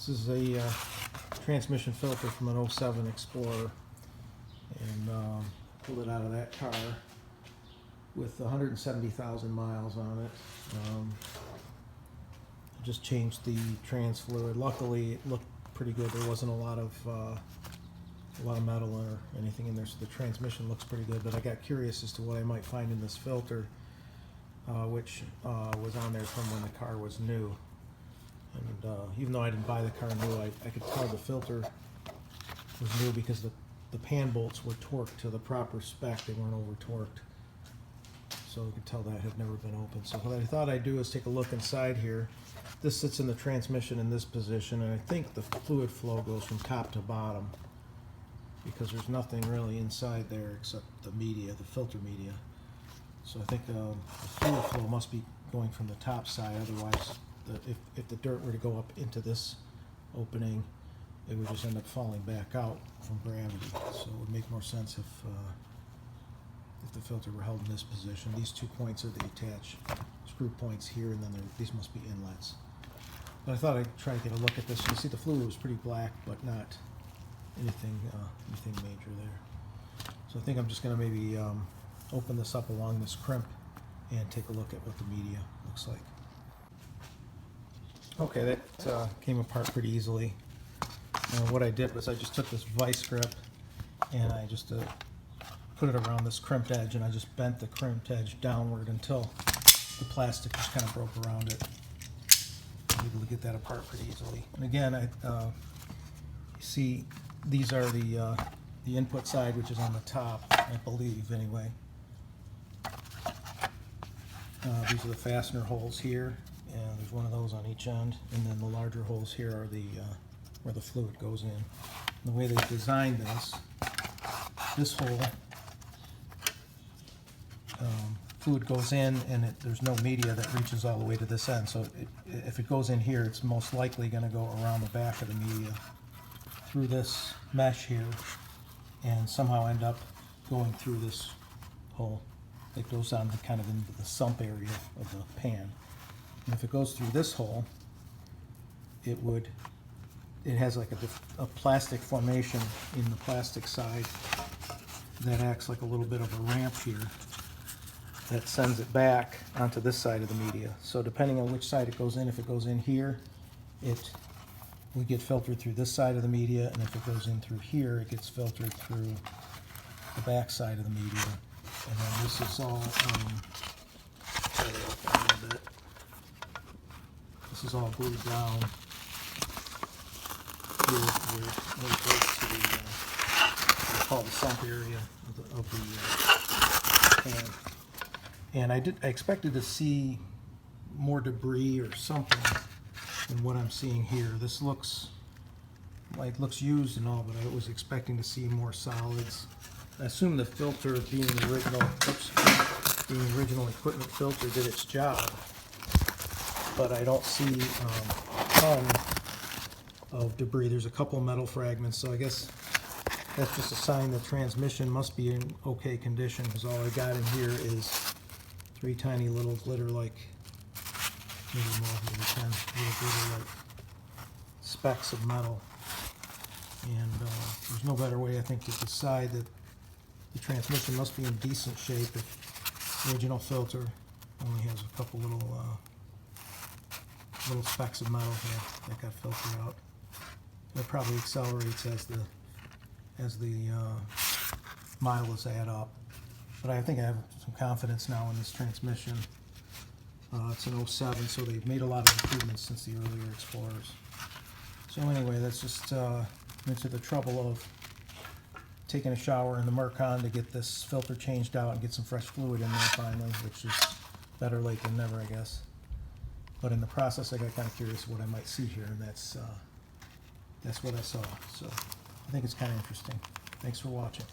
This is a transmission filter from an '07 Explorer, and pulled it out of that car with 170,000 miles on it. Just changed the trans fluid. Luckily, it looked pretty good. There wasn't a lot of metal or anything in there, so the transmission looks pretty good. But I got curious as to what I might find in this filter, which was on there from when the car was new. And even though I didn't buy the car new, I could tell the filter was new because the pan bolts were torqued to the proper spec. They weren't over torqued. So I could tell that had never been opened. So what I thought I'd do is take a look inside here. This sits in the transmission in this position, and I think the fluid flow goes from top to bottom because there's nothing really inside there except the media, the filter media. So I think the fluid flow must be going from the top side. Otherwise, if the dirt were to go up into this opening, it would just end up falling back out from gravity. So it would make more sense if the filter were held in this position. These 2 points are the attached screw points here, and then these must be inlets. But I thought I'd try to get a look at this. You can see the fluid was pretty black, but not anything major there. So I think I'm just going to maybe open this up along this crimp and take a look at what the media looks like. Okay, that came apart pretty easily. And what I did was I just took this vice grip and I just put it around this crimped edge, and I just bent the crimped edge downward until the plastic just kind of broke around it. I'm able to get that apart pretty easily. And again, you see these are the input side, which is on the top, I believe anyway. These are the fastener holes here, and there's one of those on each end, and then the larger holes here are where the fluid goes in. And the way they designed this hole, fluid goes in, and there's no media that reaches all the way to this end. So if it goes in here, it's most likely going to go around the back of the media through this mesh here and somehow end up going through this hole that goes down to kind of into the sump area of the pan. And if it goes through this hole, it has like a plastic formation in the plastic side that acts like a little bit of a ramp here that sends it back onto this side of the media. So depending on which side it goes in, if it goes in here, it will get filtered through this side of the media, and if it goes in through here, it gets filtered through the back side of the media. And then this is all, this is all glued down here where it goes to the, what I call the sump area of the pan. And I expected to see more debris or something than what I'm seeing here. This looks used and all, but I was expecting to see more solids. I assume the filter, being the original equipment filter, did its job, but I don't see a ton of debris. There's a couple metal fragments, so I guess that's just a sign the transmission must be in okay condition, because all I got in here is 3 tiny little glitter-like, maybe more, maybe 10 little glitter-like specks of metal. And there's no better way, I think, to decide that the transmission must be in decent shape if the original filter only has a couple little specks of metal that got filtered out. That probably accelerates as the miles add up. But I think I have some confidence now in this transmission. It's an '07, so they've made a lot of improvements since the earlier Explorers. So anyway, that's just into the trouble of taking a shower in the Mercon to get this filter changed out and get some fresh fluid in there finally, which is better late than never, I guess. But in the process, I got kind of curious what I might see here, and that's what I saw. So I think it's kind of interesting. Thanks for watching.